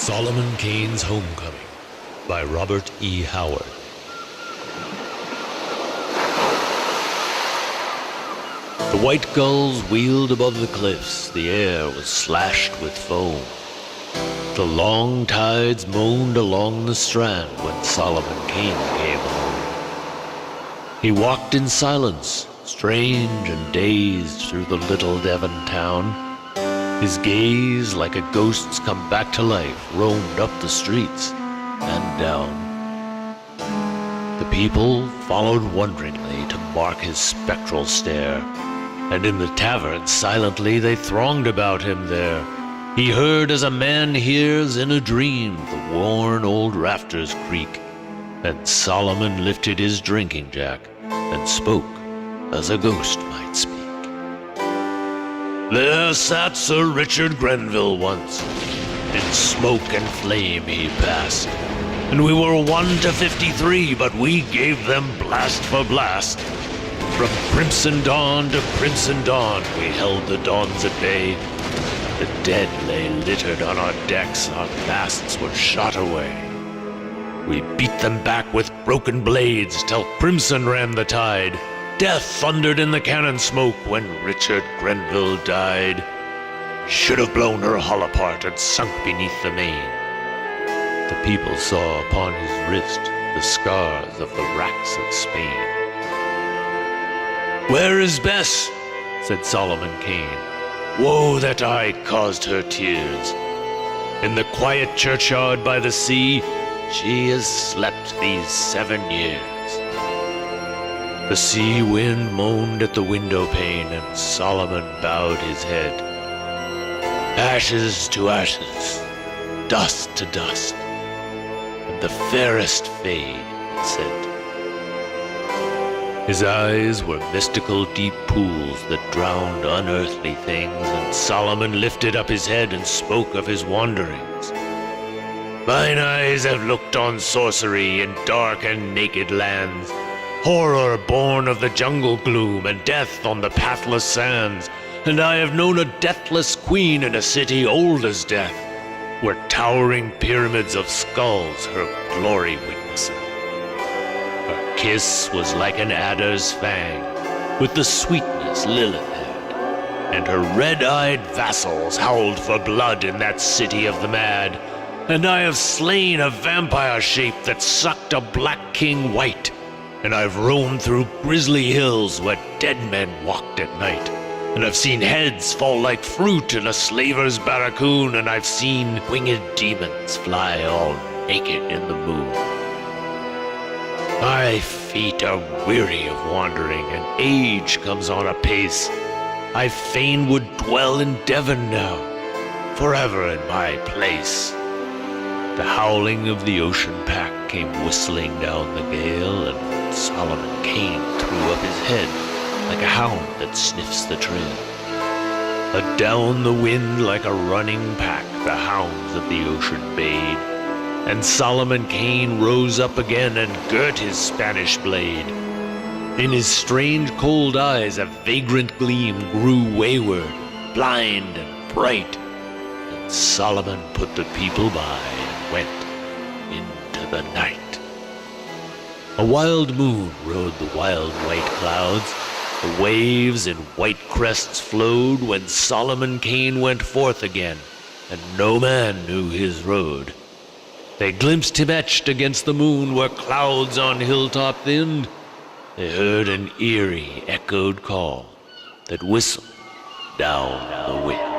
Solomon Kane's Homecoming by Robert E. Howard. The white gulls wheeled above the cliffs, the air was slashed with foam. The long tides moaned along the strand when Solomon Kane came home. He walked in silence, strange and dazed, through the little Devon town. His gaze, like a ghost's come back to life, roamed up the streets and down. The people followed wonderingly to mark his spectral stare, and in the tavern silently they thronged about him there. He heard as a man hears in a dream the worn old rafters creak, and Solomon lifted his drinking jack and spoke as a ghost might speak. There sat Sir Richard Grenville once, in smoke and flame he passed, and we were 1 to 53, but we gave them blast for blast. From crimson dawn to crimson dawn, we held the dawns at bay. The dead lay littered on our decks, our masts were shot away. We beat them back with broken blades till crimson ran the tide. Death thundered in the cannon smoke when Richard Grenville died. Should have blown her hull apart and sunk beneath the main. The people saw upon his wrist the scars of the racks of Spain. Where is Bess? Said Solomon Kane. Woe that I caused her tears. In the quiet churchyard by the sea, she has slept these 7 years. The sea wind moaned at the window pane, and Solomon bowed his head. Ashes to ashes, dust to dust, and the fairest fade, he said. His eyes were mystical deep pools that drowned unearthly things, and Solomon lifted up his head and spoke of his wanderings. Mine eyes have looked on sorcery in dark and naked lands, horror born of the jungle gloom, and death on the pathless sands. And I have known a deathless queen in a city old as death, where towering pyramids of skulls her glory witnesseth. Her kiss was like an adder's fang, with the sweetness Lilith had, and her red-eyed vassals howled for blood in that city of the mad. And I have slain a vampire shape that sucked a black king white, and I've roamed through grisly hills where dead men walked at night, and I've seen heads fall like fruit in a slaver's barracoon, and I've seen winged demons fly all naked in the moon. My feet are weary of wandering, and age comes on apace. I fain would dwell in Devon now, forever in my place. The howling of the ocean pack came whistling down the gale, and Solomon Kane threw up his head like a hound that sniffs the trail. Adown the wind like a running pack the hounds of the ocean bayed, and Solomon Kane rose up again and girt his Spanish blade. In his strange cold eyes a vagrant gleam grew wayward, blind and bright, and Solomon put the people by and went into the night. A wild moon rode the wild white clouds. The waves in white crests flowed when Solomon Kane went forth again, and no man knew his road. They glimpsed him etched against the moon where clouds on hilltop thinned. They heard an eerie echoed call that whistled down the wind.